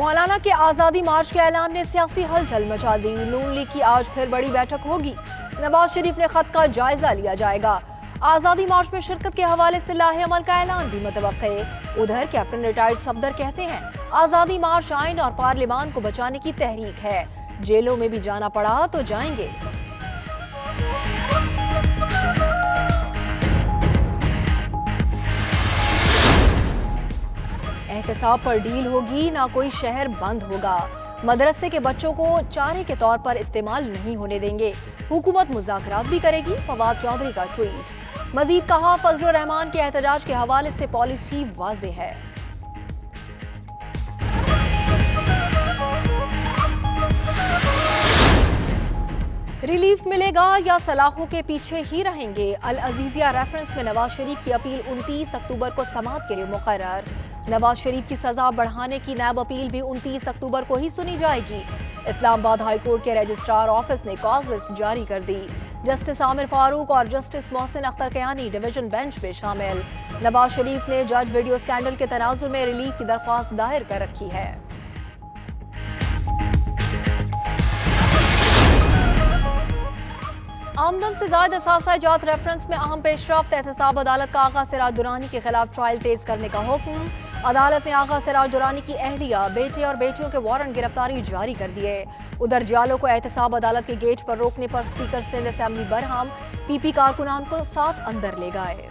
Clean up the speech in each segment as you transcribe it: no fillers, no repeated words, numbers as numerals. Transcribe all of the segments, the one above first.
मौलाना के आज़ादी मार्च के ऐलान ने सियासी हलचल मचा दी। नून लीग की आज फिर बड़ी बैठक होगी। नवाज शरीफ ने खत का जायजा लिया जाएगा। आज़ादी मार्च में शिरकत के हवाले से लाहे अमल का ऐलान भी मुतवक्के। उधर कैप्टन रिटायर्ड सफदर कहते हैं आज़ादी मार्च आइन और पार्लियामान को बचाने की तहरीक है। जेलों में भी जाना पड़ा तो जाएंगे। एहतसाब पर डील होगी, ना कोई शहर बंद होगा। मदरसे के बच्चों को चारे के तौर पर इस्तेमाल नहीं होने देंगे। हुकूमत मुज़ाकरात भी करेगी। फवाद चौधरी का ट्वीट। मजीद कहा फजलुर रहमान के एहतजाज के हवाले से पॉलिसी वाज़ेह है। रिलीफ मिलेगा या सलाखों के पीछे ही रहेंगे। अल अजीजिया रेफरेंस में नवाज शरीफ की अपील 29 अक्टूबर को समाअत के लिए मुकर्रर। नवाज शरीफ की सजा बढ़ाने की नैब अपील भी 29 अक्टूबर को ही सुनी जाएगी। इस्लामाबाद हाई कोर्ट के रजिस्ट्रार ऑफिस ने कॉज लिस्ट जारी कर दी। जस्टिस आमिर फारूक और justice Mohsin Akhtar Kayani division bench में शामिल। नवाज शरीफ ने जज वीडियो स्कैंडल के तनाजुर में रिलीफ की दरख्वास्त दायर कर रखी है। आमदन से ज्यादा असासा जात रेफरेंस में अहम पेशरफ्त। एहतसाब अदालत का आगा सिराज दुरानी के खिलाफ ट्रायल तेज करने का हुक्म। अदालत ने आगा सिराज दुरानी की अहलिया, बेटे और बेटियों के वारंट गिरफ्तारी जारी कर दिए। उधर जियालो को एहतसाब अदालत के गेट पर रोकने पर speaker Sindh assembly Barham PP कारकुनान को साथ अंदर ले गए।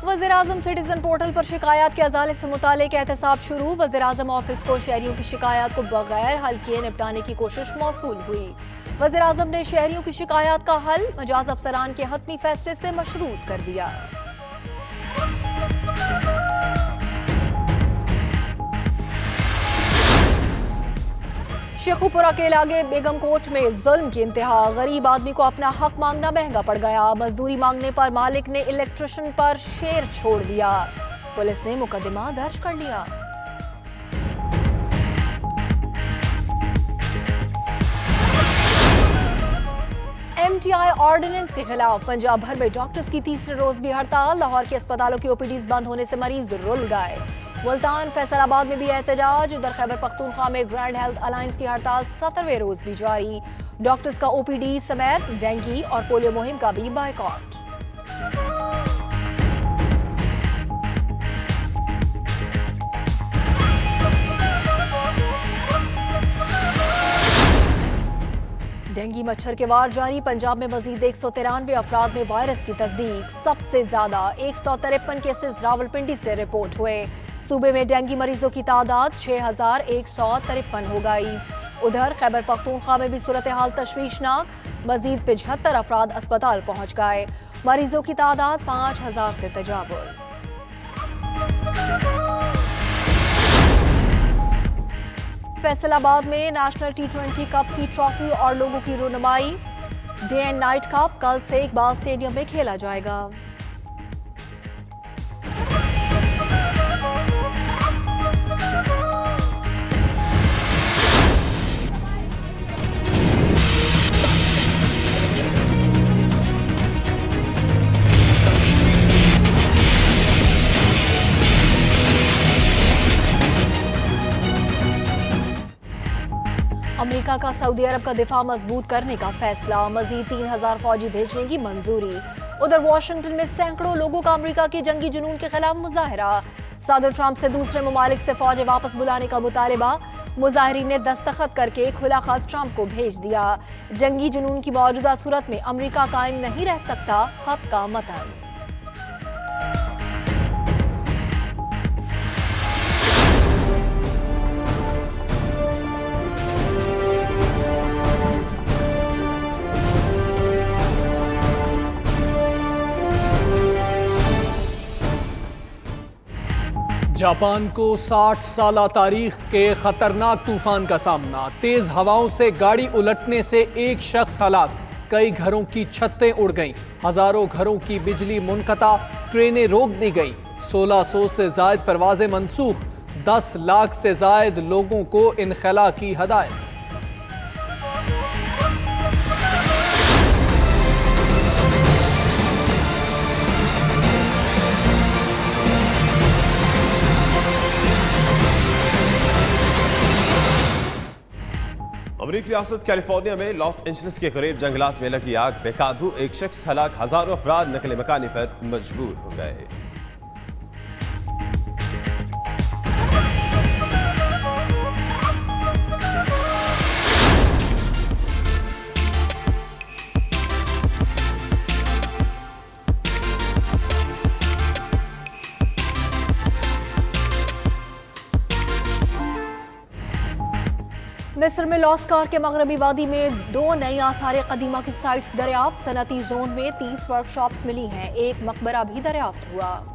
वज़ीर-ए-आज़म सिटीजन पोर्टल पर शिकायत के अजाले से मुतालिक एहतसाब शुरू। वज़ीर-ए-आज़म ऑफिस को शहरियों की शिकायत को बगैर हल किए निपटाने की कोशिश मौसूल हुई। वज़ीर-ए-आज़म ने शहरियों की शिकायत का हल मजाज अफसरान के हतमी फैसले से मशरूत कर दिया। शेखुपुरा के इलाके बेगम कोट में जुल्म की इंतहा। गरीब आदमी को अपना हक मांगना महंगा पड़ गया। मजदूरी मांगने पर मालिक ने इलेक्ट्रिशियन पर शेर छोड़ दिया। पुलिस ने मुकदमा दर्ज कर लिया। MTI ऑर्डिनेंस के खिलाफ पंजाब भर में डॉक्टर्स की तीसरे रोज भी हड़ताल। लाहौर के अस्पतालों की OPDs बंद होने से मरीज रुल गए। मुल्तान फैसलाबाद में भी एहतजाज। उधर खैबर पख्तूनख्वा में ग्रैंड हेल्थ अलायंस की हड़ताल 17वें रोज भी जारी। डॉक्टर्स का OPD समेत डेंगू और पोलियो मुहिम का भी बायकॉट। डेंगू मच्छर के वार जारी। पंजाब में मजीद 193 अफराद में वायरस की तस्दीक। सबसे ज्यादा 153 केसेस रावलपिंडी से रिपोर्ट हुए। सूबे में डेंगू मरीजों की तादाद 6153 हो गई। उधर खैबर पख्तूनख्वा में भी सूरत हाल तशवीशनाक। मजीद 75 अफराद अस्पताल पहुंच गए। मरीजों की तादाद 5000 से तजावुज। फैसलाबाद में नेशनल T20 कप की ट्रॉफी और लोगों की रुनुमाई। डे एंड नाइट कप कल से इकबाल स्टेडियम में खेला जाएगा। अमेरिका का सऊदी अरब का दिफा मजबूत करने का फैसला। मजीद 3000 फौजी भेजने की मंजूरी। उधर वाशिंगटन में सैकड़ों लोगों का अमेरिका के जंगी जुनून के खिलाफ मुजाहरा। सदर ट्रंप से दूसरे ममालिक से फौजें वापस बुलाने का मुतालिबा। मुजाहिरीन ने दस्तखत करके खुला खत ट्रंप को भेज दिया। जंगी जुनून की मौजूदा सूरत में अमेरिका कायम नहीं रह सकता, खत का मतन। जापान को 60 साला तारीख के खतरनाक तूफान का सामना। तेज हवाओं से गाड़ी उलटने से एक शख्स हलाक। कई घरों की छतें उड़ गईं। हजारों घरों की बिजली मुनक़ता। ट्रेनें रोक दी गई। 1600 से जायद परवाजें मनसूख। 10 लाख से जायद लोगों को इनखला की हदायत। अमरीकी रियासत कैलिफोर्निया में लॉस एंजलिस के करीब जंगलात में लगी आग बेकाबू, एक शख्स हलाक, हजारों अफराद नकल मकानी पर मजबूर हो गए। मिस्र में लॉस्कार के मगरबी वादी में 2 नई आसार कदीमा की साइट्स दरियाफ्त। सनती जोन में 30 वर्कशॉप्स मिली हैं, एक मकबरा भी दरियाफ्त हुआ।